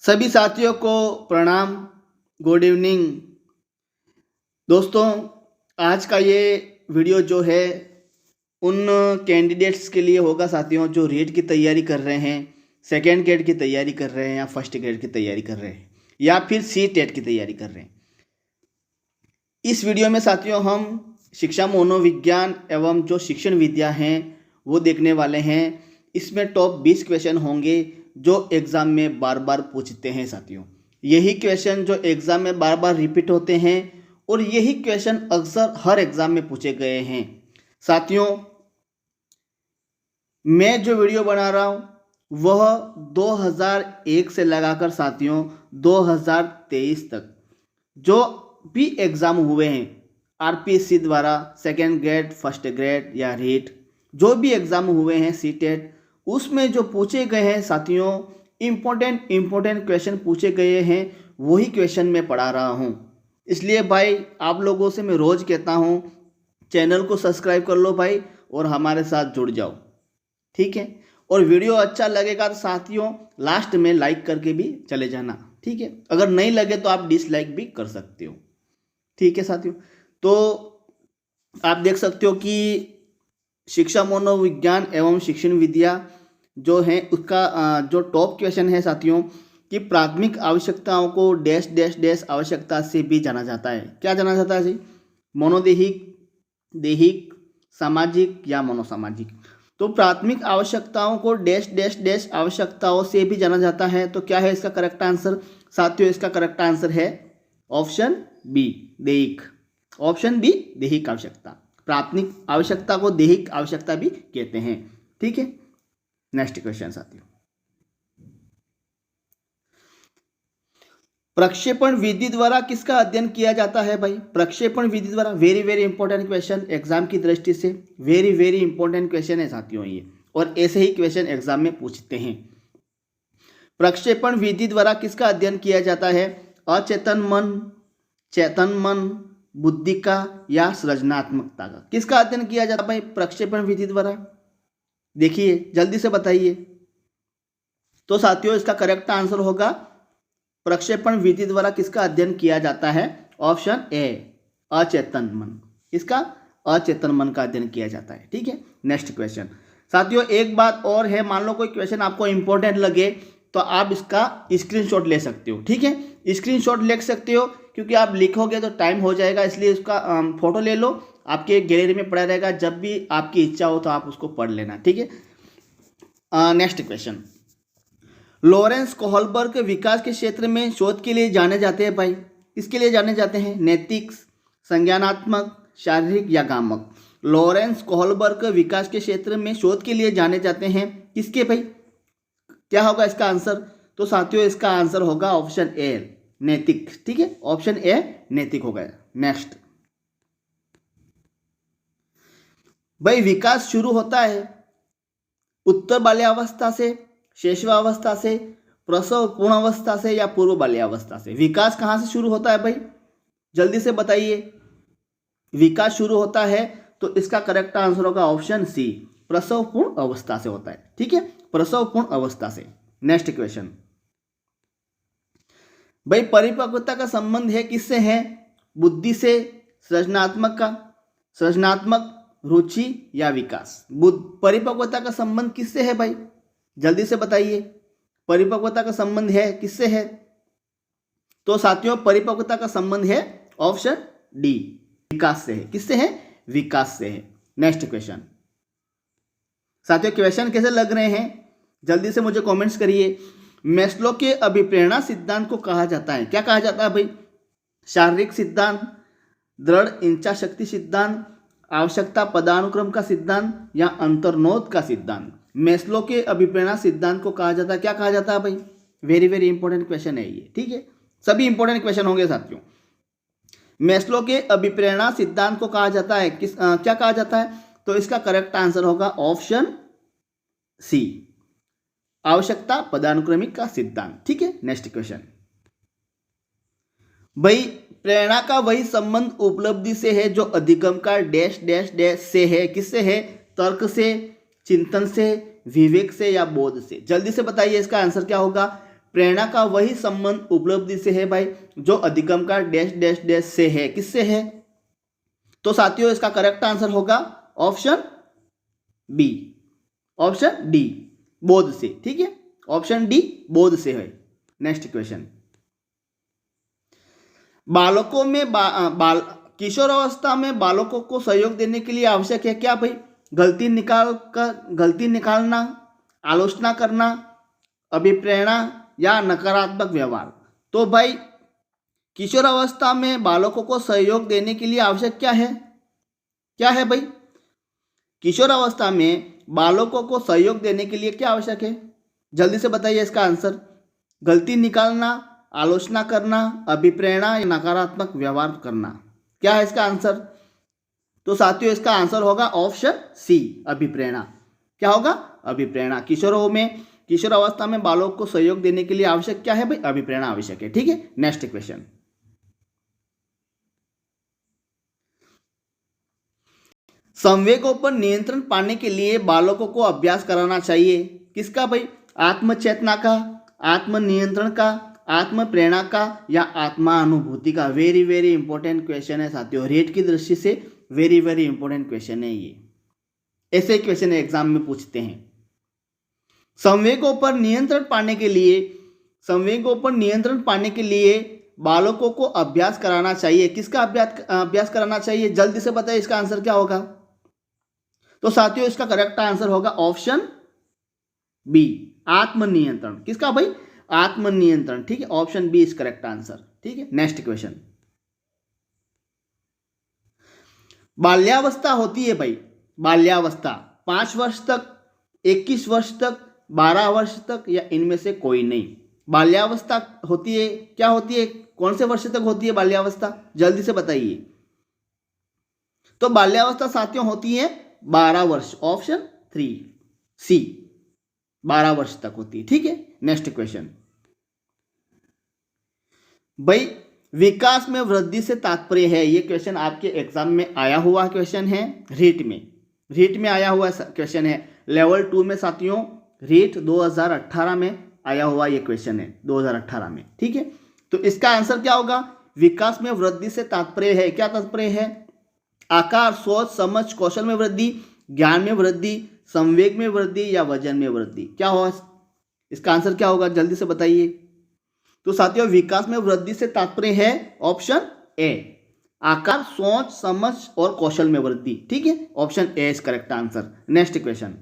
सभी साथियों को प्रणाम। गुड इवनिंग दोस्तों। आज का ये वीडियो जो है उन कैंडिडेट्स के लिए होगा साथियों जो रीट की तैयारी कर रहे हैं, सेकेंड ग्रेड की तैयारी कर रहे हैं या फर्स्ट ग्रेड की तैयारी कर रहे हैं या फिर सी टेट की तैयारी कर रहे हैं। इस वीडियो में साथियों हम शिक्षा मनोविज्ञान एवं जो शिक्षण विद्या हैं वो देखने वाले हैं। इसमें टॉप 20 क्वेश्चन होंगे जो एग्ज़ाम में बार बार पूछते हैं साथियों। यही क्वेश्चन जो एग्ज़ाम में बार बार रिपीट होते हैं और यही क्वेश्चन अक्सर हर एग्ज़ाम में पूछे गए हैं साथियों। मैं जो वीडियो बना रहा हूँ वह 2001 से लगाकर साथियों 2023 तक जो भी एग्ज़ाम हुए हैं आरपीएससी द्वारा, सेकेंड ग्रेड, फर्स्ट ग्रेड या रीट, जो भी एग्ज़ाम हुए हैं सी टेट, उसमें जो पूछे गए हैं साथियों इम्पोर्टेंट क्वेश्चन पूछे गए हैं वही क्वेश्चन मैं पढ़ा रहा हूँ। इसलिए भाई आप लोगों से मैं रोज़ कहता हूँ चैनल को सब्सक्राइब कर लो भाई और हमारे साथ जुड़ जाओ, ठीक है। और वीडियो अच्छा लगेगा तो साथियों लास्ट में लाइक करके भी चले जाना, ठीक है। अगर नहीं लगे तो आप डिसलाइक भी कर सकते हो, ठीक है साथियों। तो आप देख सकते हो कि शिक्षा मनोविज्ञान एवं शिक्षण विद्या जो है उसका जो टॉप क्वेश्चन है साथियों कि प्राथमिक आवश्यकताओं को डैश डैश डैश आवश्यकता से भी जाना जाता है। क्या जाना जाता है जी? मनोदैहिक, दैहिक, सामाजिक या मनोसामाजिक। तो प्राथमिक आवश्यकताओं को डैश डैश डैश आवश्यकताओं से भी जाना जाता है। तो क्या है इसका करेक्ट आंसर साथियों? इसका करेक्ट आंसर है ऑप्शन बी, दैहिक। ऑप्शन बी, दैहिक आवश्यकता। प्राथमिक आवश्यकता को दैहिक आवश्यकता भी कहते हैं, ठीक है। नेक्स्ट क्वेश्चन साथियों, प्रक्षेपण विधि द्वारा किसका अध्ययन किया जाता है भाई? प्रक्षेपण विधि द्वारा, very very important question exam की दृष्टि से, वेरी वेरी इंपॉर्टेंट क्वेश्चन है साथियों ये, और ऐसे ही क्वेश्चन एग्जाम में पूछते हैं। प्रक्षेपण विधि द्वारा किसका अध्ययन किया जाता है? अचेतन मन, चेतन मन, बुद्धि का या सृजनात्मकता का? किसका अध्ययन किया जाता है भाई प्रक्षेपण विधि द्वारा? देखिए जल्दी से बताइए। तो साथियों इसका करेक्ट आंसर होगा प्रक्षेपण विधि द्वारा किसका अध्ययन किया जाता है? ऑप्शन ए, अचेतन मन। इसका अचेतन मन का अध्ययन किया जाता है, ठीक है। नेक्स्ट क्वेश्चन साथियों, एक बात और है, मान लो कोई क्वेश्चन आपको इंपॉर्टेंट लगे तो आप इसका स्क्रीनशॉट ले सकते हो, ठीक है। स्क्रीनशॉट ले सकते हो क्योंकि आप लिखोगे तो टाइम हो जाएगा, इसलिए इसका फोटो ले लो, आपके गैलरी में पड़ा रहेगा, जब भी आपकी इच्छा हो तो आप उसको पढ़ लेना, ठीक है। नेक्स्ट क्वेश्चन, लॉरेंस कोहलबर्ग विकास के क्षेत्र में शोध के लिए जाने जाते हैं भाई। किसके लिए जाने जाते हैं? नैतिक, संज्ञानात्मक, शारीरिक या गामक? लॉरेंस कोहलबर्ग विकास के क्षेत्र में शोध के लिए जाने जाते हैं किसके भाई? क्या होगा इसका आंसर? तो साथियों इसका आंसर होगा ऑप्शन ए, नैतिक, ठीक है। ऑप्शन ए नैतिक हो गया। नेक्स्ट भाई, विकास शुरू होता है उत्तर बाल्यावस्था से, शैशवावस्था से, प्रसव पूर्णावस्था से या पूर्व बाल्यावस्था से? विकास कहाँ से शुरू होता है भाई? जल्दी से बताइए। विकास शुरू होता है तो इसका करेक्ट आंसर होगा ऑप्शन सी, प्रसव पूर्ण अवस्था से होता है, ठीक है। प्रसव पूर्ण अवस्था से। नेक्स्ट क्वेश्चन भाई, परिपक्वता का संबंध है किससे है? बुद्धि से, सृजनात्मक का, सृजनात्मक, रुचि या विकास? परिपक्वता का संबंध किससे है भाई? जल्दी से बताइए। परिपक्वता का संबंध है किससे है? तो साथियों परिपक्वता का संबंध है ऑप्शन डी, विकास से है। किससे है? विकास से है। नेक्स्ट क्वेश्चन साथियों, क्वेश्चन कैसे लग रहे हैं जल्दी से मुझे कमेंट्स करिए। मैस्लो के अभिप्रेरणा सिद्धांत को कहा जाता है, क्या कहा जाता है भाई? शारीरिक सिद्धांत, दृढ़ इच्छा शक्ति सिद्धांत, आवश्यकता पदानुक्रम का सिद्धांत या अंतर्नोद का सिद्धांत? मैस्लो के अभिप्रेरणा सिद्धांत को कहा जाता है, क्या कहा जाता है भाई? वेरी वेरी इंपॉर्टेंट क्वेश्चन है ये, ठीक है। सभी इंपॉर्टेंट क्वेश्चन होंगे साथियों। मैस्लो के अभिप्रेरणा सिद्धांत को कहा जाता है क्या कहा जाता है? तो इसका करेक्ट आंसर होगा ऑप्शन सी, आवश्यकता पदानुक्रमिक का सिद्धांत, ठीक है। नेक्स्ट क्वेश्चन भाई, प्रेरणा का वही संबंध उपलब्धि से है जो अधिगम का डैश डैश डैश से है। किससे है? तर्क से, चिंतन से, विवेक से या बोध से? जल्दी से बताइए इसका आंसर क्या होगा। प्रेरणा का वही संबंध उपलब्धि से है भाई जो अधिगम का डैश डैश डैश से है। किससे है? तो साथियों इसका करेक्ट आंसर होगा ऑप्शन बी, ऑप्शन डी, बोध से। ठीक है, ऑप्शन डी बोध से है। नेक्स्ट क्वेश्चन, बालकों में किशोर अवस्था में बालकों को सहयोग देने के लिए आवश्यक है क्या भाई? गलती निकालना, आलोचना करना, अभिप्रेरणा या नकारात्मक व्यवहार। तो भाई किशोर अवस्था में बालकों को सहयोग देने के लिए आवश्यक क्या है? क्या है भाई? किशोर अवस्था में बालकों को सहयोग देने के लिए क्या आवश्यक है? जल्दी से बताइए इसका आंसर। गलती निकालना, आलोचना करना, अभिप्रेरणा या नकारात्मक व्यवहार करना। क्या है इसका आंसर? तो साथियों इसका आंसर होगा ऑप्शन सी, अभिप्रेरणा। क्या होगा? अभिप्रेरणा। किशोर अवस्था में बालकों को सहयोग देने के लिए आवश्यक क्या है भाई? अभिप्रेरणा आवश्यक है। ठीक है, नेक्स्ट क्वेश्चन, संवेगों पर नियंत्रण पाने के लिए बालकों को अभ्यास कराना चाहिए। किसका भाई? आत्मचेतना का, आत्मनियंत्रण का, आत्म प्रेरणा का या आत्मानुभूति का। वेरी वेरी इंपॉर्टेंट क्वेश्चन है साथियों, रेट की दृष्टि से वेरी वेरी इंपॉर्टेंट क्वेश्चन है ये। ऐसे क्वेश्चन एग्जाम में पूछते हैं। संवेगों पर नियंत्रण पाने के लिए बालकों को अभ्यास कराना चाहिए। किसका अभ्यास कराना चाहिए? जल्दी से बताइए इसका आंसर क्या होगा? तो साथियों इसका करेक्ट आंसर होगा ऑप्शन बी, आत्मनियंत्रण। किसका भाई? आत्मनियंत्रण। ठीक है, option B is correct answer. ठीक है, नेक्स्ट क्वेश्चन, बाल्यावस्था होती है भाई, बाल्यावस्था 5 वर्ष तक, 21 वर्ष तक, 12 वर्ष तक या इनमें से कोई नहीं। बाल्यावस्था होती है, क्या होती है, कौन से वर्ष तक होती है बाल्यावस्था? जल्दी से बताइए। तो बाल्यावस्था साथियों होती है 12 वर्ष, ऑप्शन 3 सी, 12 वर्ष तक होती है। ठीक है, नेक्स्ट क्वेश्चन, भाई विकास में वृद्धि से तात्पर्य है। ये क्वेश्चन आपके एग्जाम में आया हुआ क्वेश्चन है, रीट में आया हुआ क्वेश्चन है। लेवल 2 में साथियों रीट 2018 में आया हुआ ये क्वेश्चन है, 2018 में। ठीक है, तो इसका आंसर क्या होगा? विकास में वृद्धि से तात्पर्य है, क्या तात्पर्य है? आकार, सोच, समझ, कौशल में वृद्धि, ज्ञान में वृद्धि, संवेग में वृद्धि या वजन में वृद्धि। क्या होगा इसका आंसर? क्या होगा जल्दी से बताइए। तो साथियों विकास में वृद्धि से तात्पर्य है ऑप्शन ए, आकार, सोच, समझ और कौशल में वृद्धि। ठीक है, option A is correct answer. Next question,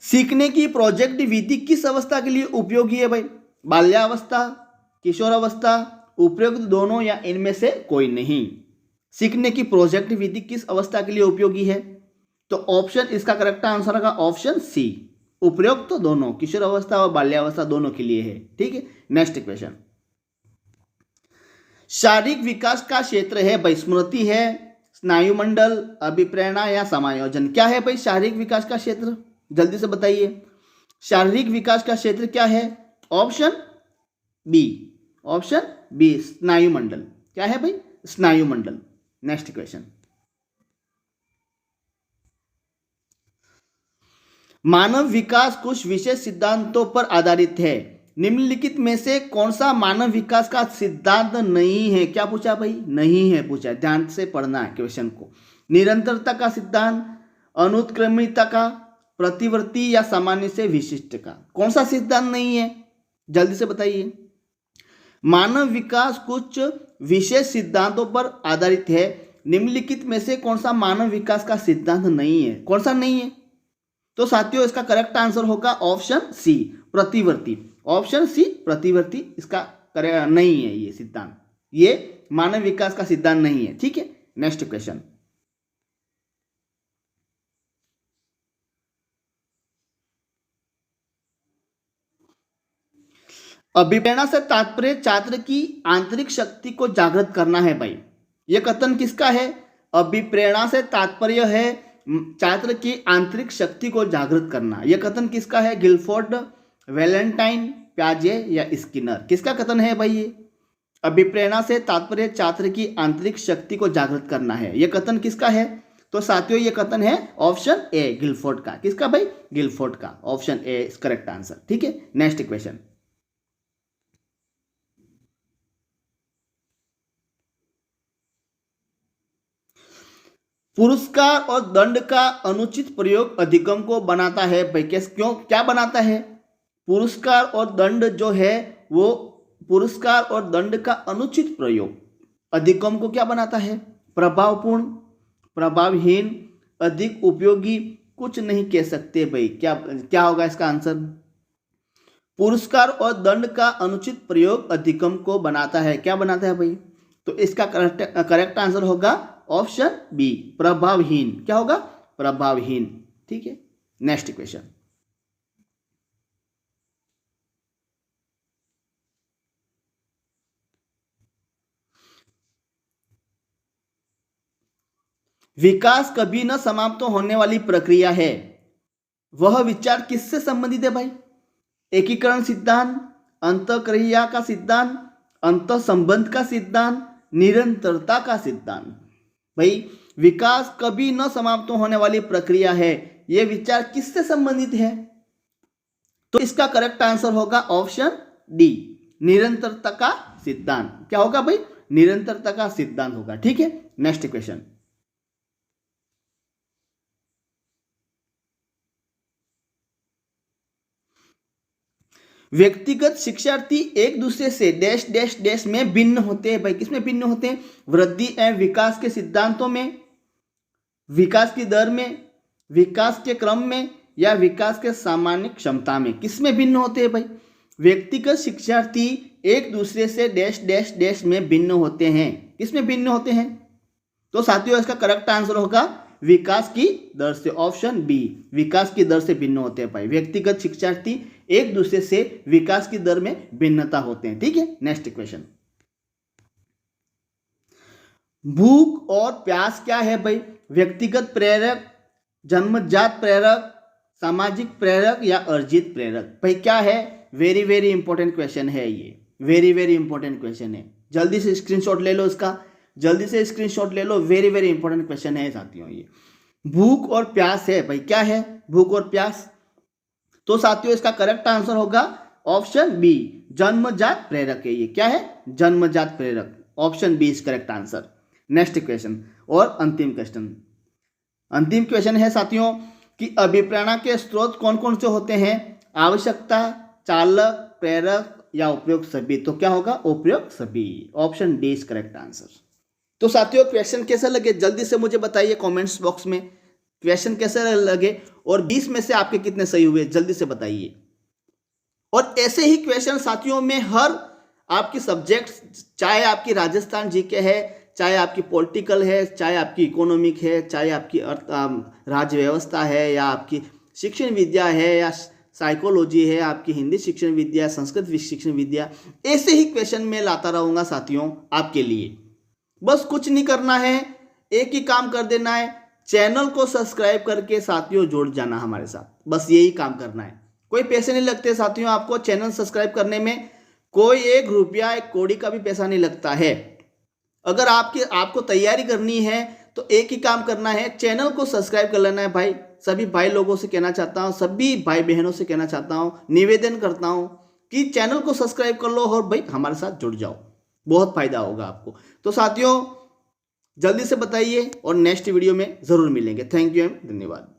सीखने की प्रोजेक्ट विधि किस अवस्था के लिए उपयोगी है भाई? बाल्यावस्था, किशोरावस्था, उपयुक्त दोनों या इनमें से कोई नहीं। सीखने की प्रोजेक्ट विधि किस अवस्था के लिए उपयोगी है? तो ऑप्शन इसका करेक्ट आंसर होगा ऑप्शन सी, उपयुक्त तो दोनों, किशोर अवस्था और बाल्यावस्था दोनों के लिए है। ठीक है, नेक्स्ट क्वेश्चन, शारीरिक विकास का क्षेत्र है भाई, स्मृति है, स्नायुमंडल, अभिप्रेरणा या समायोजन। क्या है भाई शारीरिक विकास का क्षेत्र? जल्दी से बताइए, शारीरिक विकास का क्षेत्र क्या है? ऑप्शन बी, ऑप्शन बी स्नायुमंडल। क्या है भाई? स्नायुमंडल। नेक्स्ट क्वेश्चन, मानव विकास कुछ विशेष सिद्धांतों पर आधारित है। निम्नलिखित में से कौन सा मानव विकास का सिद्धांत नहीं है? क्या पूछा भाई? नहीं है पूछा, ध्यान से पढ़ना है क्वेश्चन को। निरंतरता का सिद्धांत, अनुत्क्रमिता का, प्रतिवर्ती या सामान्य से विशिष्ट का। कौन सा सिद्धांत नहीं है? जल्दी से बताइए। मानव विकास कुछ विशेष सिद्धांतों पर आधारित है, निम्नलिखित में से कौन सा मानव विकास का सिद्धांत नहीं है? कौन सा नहीं है? तो साथियों इसका करेक्ट आंसर होगा ऑप्शन सी, प्रतिवर्ती। ऑप्शन सी प्रतिवर्ती इसका नहीं है, ये सिद्धांत, ये मानव विकास का सिद्धांत नहीं है। ठीक है, नेक्स्ट क्वेश्चन, अभिप्रेरणा से तात्पर्य छात्र की आंतरिक शक्ति को जागृत करना है भाई। यह कथन किसका है? अभिप्रेरणा से तात्पर्य है छात्र की आंतरिक शक्ति को जागृत करना। यह कथन किसका है? गिलफोर्ड, वैलेंटाइन, प्याजे या स्किनर। किसका कथन है भाई ये? अभिप्रेरणा से तात्पर्य छात्र की आंतरिक शक्ति को जागृत करना है। यह कथन किसका है? तो साथियों ये कथन है ऑप्शन ए गिलफोर्ड का। किसका भाई? गिलफोर्ड का। Option A is correct answer. ठीक है, नेक्स्ट क्वेश्चन। पुरस्कार और दंड का अनुचित प्रयोग अधिगम को बनाता है भाई। क्यों, क्या बनाता है? पुरस्कार और दंड जो है वो, पुरस्कार और दंड का अनुचित प्रयोग अधिगम को क्या बनाता है? प्रभावपूर्ण, प्रभावहीन, अधिक उपयोगी, कुछ नहीं कह सकते भाई। क्या क्या होगा इसका आंसर? पुरस्कार और दंड का अनुचित प्रयोग अधिगम को बनाता है। क्या बनाता है भाई? तो इसका करेक्ट आंसर होगा ऑप्शन बी प्रभावहीन। क्या होगा? प्रभावहीन। ठीक है, नेक्स्ट क्वेश्चन। विकास कभी न समाप्त होने वाली प्रक्रिया है। वह विचार किससे संबंधित है भाई? एकीकरण सिद्धांत, अंतःक्रिया का सिद्धांत, अंतः संबंध का सिद्धांत, निरंतरता का सिद्धांत। भाई विकास कभी न समाप्त होने वाली प्रक्रिया है, यह विचार किससे संबंधित है? तो इसका करेक्ट आंसर होगा ऑप्शन डी निरंतरता का सिद्धांत। क्या होगा भाई? निरंतरता का सिद्धांत होगा। ठीक है, नेक्स्ट क्वेश्चन। व्यक्तिगत शिक्षार्थी एक दूसरे से डैश डैश डैश में भिन्न होते हैं भाई। किसमें भिन्न होते हैं? वृद्धि एवं विकास के सिद्धांतों में, विकास की दर में, विकास के क्रम में, या विकास के सामान्य क्षमता में। किसमें भिन्न होते हैं भाई? व्यक्तिगत शिक्षार्थी एक दूसरे से डैश डैश डैश में भिन्न होते हैं। किसमें भिन्न होते हैं? तो साथियों इसका करेक्ट आंसर होगा विकास की दर से। ऑप्शन बी विकास की दर से भिन्न होते हैं भाई। व्यक्तिगत शिक्षार्थी एक दूसरे से विकास की दर में भिन्नता होते हैं। ठीक है, नेक्स्ट क्वेश्चन। भूख और प्यास क्या है भाई? व्यक्तिगत प्रेरक, जन्मजात प्रेरक, सामाजिक प्रेरक, या अर्जित प्रेरक। भाई क्या है? वेरी वेरी इंपॉर्टेंट क्वेश्चन है ये, वेरी वेरी इंपॉर्टेंट क्वेश्चन है। जल्दी से स्क्रीनशॉट ले लो इसका, जल्दी से स्क्रीनशॉट ले लो। वेरी वेरी इंपॉर्टेंट क्वेश्चन है साथियों ये। भूख और प्यास है भाई। क्या है? भूख और प्यास। तो साथियों इसका करेक्ट आंसर होगा ऑप्शन बी जन्मजात प्रेरक है ये। क्या है? जन्मजात प्रेरक। Option B is correct answer. Next question और अंतिम क्वेश्चन। अंतिम क्वेश्चन है साथियों कि अभिप्रेरणा के स्रोत कौन कौन से होते हैं? आवश्यकता, चालक, प्रेरक, या उपयुक्त सभी। तो क्या होगा? उपयुक्त सभी। Option D is correct answer. तो साथियों क्वेश्चन कैसे लगे जल्दी से मुझे बताइए कमेंट्स बॉक्स में। क्वेश्चन कैसे लगे और 20 में से आपके कितने सही हुए जल्दी से बताइए। और ऐसे ही क्वेश्चन साथियों में हर आपकी सब्जेक्ट, चाहे आपकी राजस्थान जीके है, चाहे आपकी पॉलिटिकल है, चाहे आपकी इकोनॉमिक है, चाहे आपकी राज्य व्यवस्था है, या आपकी शिक्षण विद्या है, या साइकोलॉजी है, आपकी हिंदी शिक्षण विद्या, संस्कृत शिक्षण विद्या, ऐसे ही क्वेश्चन मैं लाता रहूँगा साथियों आपके लिए। बस कुछ नहीं करना है, एक ही काम कर देना है, चैनल को सब्सक्राइब करके साथियों जुड़ जाना हमारे साथ। बस यही काम करना है, कोई पैसे नहीं लगते साथियों आपको चैनल सब्सक्राइब करने में। कोई 1 रुपया 1 कौड़ी का भी पैसा नहीं लगता है। अगर आपको तैयारी करनी है तो एक ही काम करना है, चैनल को सब्सक्राइब कर लेना है भाई। सभी भाई लोगों से कहना चाहता हूँ, सभी भाई बहनों से कहना चाहता हूँ, निवेदन करता हूँ कि चैनल को सब्सक्राइब कर लो और भाई हमारे साथ जुड़ जाओ, बहुत फायदा होगा आपको। तो साथियों जल्दी से बताइए और नेक्स्ट वीडियो में ज़रूर मिलेंगे। थैंक यू एंड धन्यवाद।